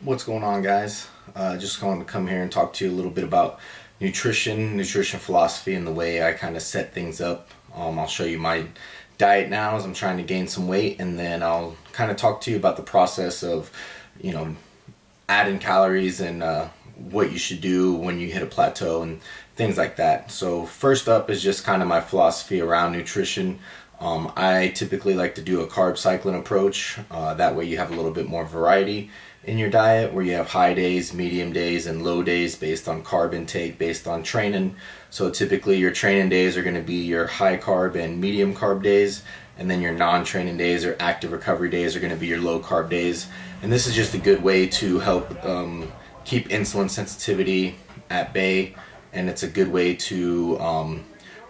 What's going on, guys? Just going to come here and talk to you a little bit about nutrition philosophy, and the way I kind of set things up. I'll show you my diet now as I'm trying to gain some weight, and then I'll kind of talk to you about the process of, adding calories and what you should do when you hit a plateau and things like that. So first up is just kind of my philosophy around nutrition. I typically like to do a carb cycling approach. That way you have a little bit more variety in your diet, where you have high days, medium days, and low days based on carb intake, based on training. So typically your training days are going to be your high carb and medium carb days, and then your non-training days or active recovery days are going to be your low carb days. And this is just a good way to help keep insulin sensitivity at bay, and it's a good way to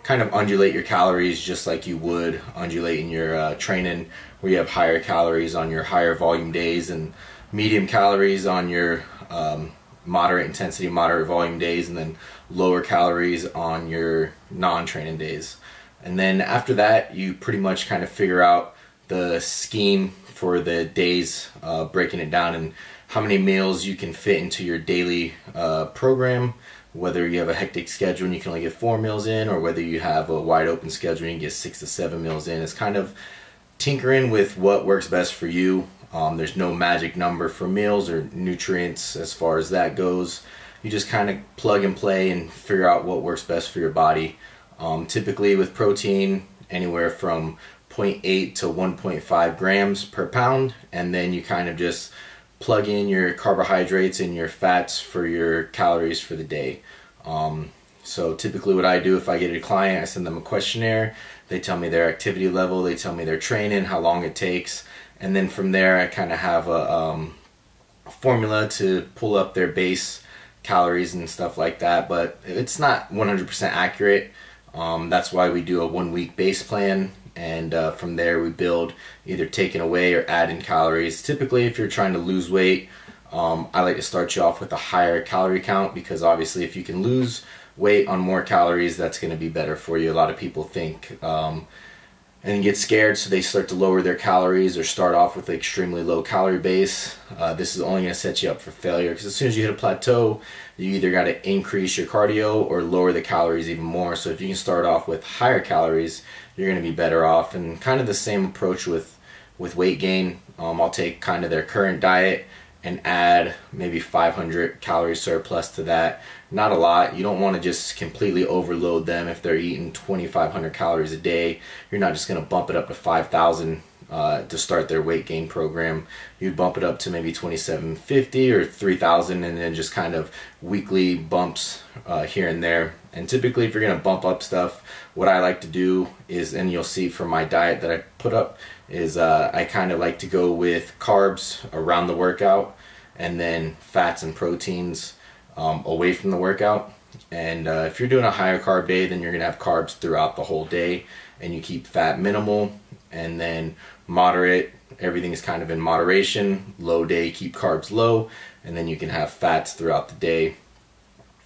kind of undulate your calories just like you would undulate in your training, where you have higher calories on your higher volume days and medium calories on your moderate intensity, moderate volume days, and then lower calories on your non-training days. And then after that, you pretty much kind of figure out the scheme for the days, breaking it down and how many meals you can fit into your daily program. Whether you have a hectic schedule and you can only get 4 meals in, or whether you have a wide open schedule and you get 6 to 7 meals in. It's kind of tinkering with what works best for you. There's no magic number for meals or nutrients as far as that goes. You just kind of plug and play and figure out what works best for your body. Typically with protein, anywhere from 0.8 to 1.5 grams per pound, and then you kind of just plug in your carbohydrates and your fats for your calories for the day. So typically what I do, if I get a client, I send them a questionnaire. They tell me their activity level, they tell me their training, how long it takes, and then from there I kind of have a formula to pull up their base calories and stuff like that. But it's not 100% accurate. That's why we do a 1-week base plan, and from there we build either taking away or adding calories. Typically if you're trying to lose weight, I like to start you off with a higher calorie count, because obviously if you can lose weight on more calories, that's going to be better for you. A lot of people think and get scared, so they start to lower their calories or start off with an extremely low calorie base. This is only going to set you up for failure, because as soon as you hit a plateau, you either got to increase your cardio or lower the calories even more. So if you can start off with higher calories, you're going to be better off. And kind of the same approach with weight gain. I'll take kind of their current diet and add maybe 500 calorie surplus to that. Not a lot. You don't want to just completely overload them. If they're eating 2,500 calories a day, you're not just going to bump it up to 5,000 to start their weight gain program. You'd bump it up to maybe 2,750 or 3,000, and then just kind of weekly bumps here and there. And typically if you're going to bump up stuff, what I like to do is, and you'll see from my diet that I put up, is I kind of like to go with carbs around the workout, and then fats and proteins away from the workout. And if you're doing a higher carb day, then you're going to have carbs throughout the whole day, and you keep fat minimal, and then moderate, everything is kind of in moderation. Low day, keep carbs low, and then you can have fats throughout the day.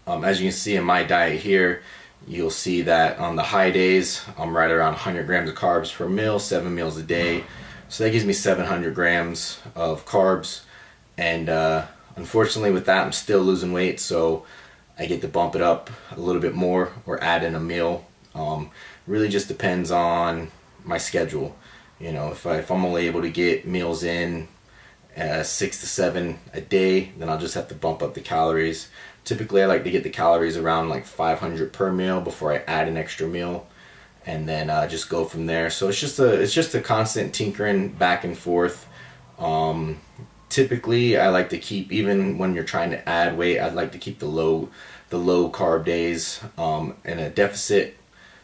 As you can see in my diet here, you'll see that on the high days, I'm right around 100 grams of carbs per meal, 7 meals a day. So that gives me 700 grams of carbs. And unfortunately with that, I'm still losing weight, so I get to bump it up a little bit more or add in a meal. Really just depends on my schedule. If I'm only able to get meals in 6 to 7 a day, then I'll just have to bump up the calories. Typically I like to get the calories around like 500 per meal before I add an extra meal, and then just go from there. So it's just a constant tinkering back and forth. Typically I like to keep, even when you're trying to add weight, I'd like to keep the low carb days in a deficit.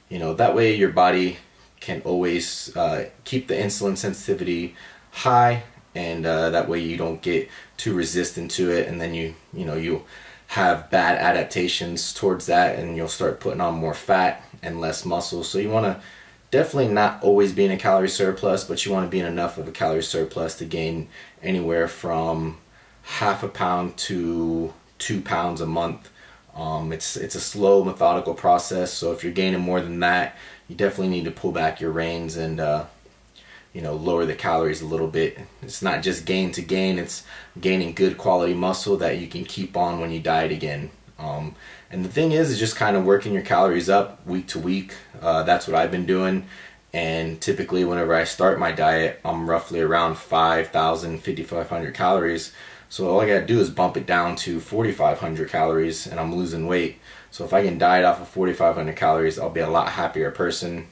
That way your body can always keep the insulin sensitivity high, and that way you don't get too resistant to it, and then you'll have bad adaptations towards that, and you'll start putting on more fat and less muscle. So you want to definitely not always be in a calorie surplus, but you want to be in enough of a calorie surplus to gain anywhere from half a pound to 2 pounds a month. It's a slow, methodical process, so if you're gaining more than that, you definitely need to pull back your reins and lower the calories a little bit. It's not just gain to gain, it's gaining good quality muscle that you can keep on when you diet again. And the thing is just kind of working your calories up week to week. That's what I've been doing. And typically whenever I start my diet, I'm roughly around 5,000, 5,500 calories. So all I gotta do is bump it down to 4,500 calories and I'm losing weight. So if I can diet off of 4,500 calories, I'll be a lot happier person,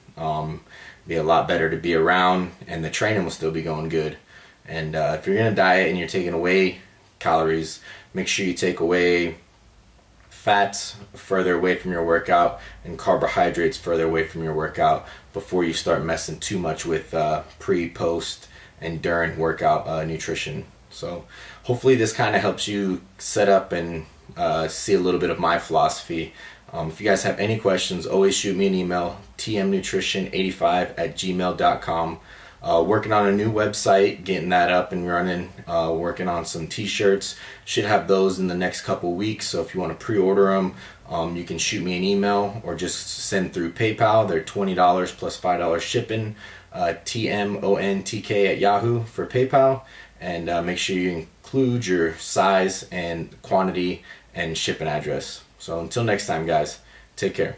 be a lot better to be around, and the training will still be going good. And if you're gonna diet and you're taking away calories, make sure you take away fats further away from your workout and carbohydrates further away from your workout before you start messing too much with pre, post, and during workout nutrition. So hopefully this kind of helps you set up and see a little bit of my philosophy. If you guys have any questions, always shoot me an email, tmnutrition85@gmail.com. Working on a new website, getting that up and running, working on some t-shirts. Should have those in the next couple weeks, so if you want to pre-order them, you can shoot me an email or just send through PayPal. They're $20 plus $5 shipping, tmontk@yahoo for PayPal, and make sure you include your size and quantity and shipping address. So until next time guys, take care.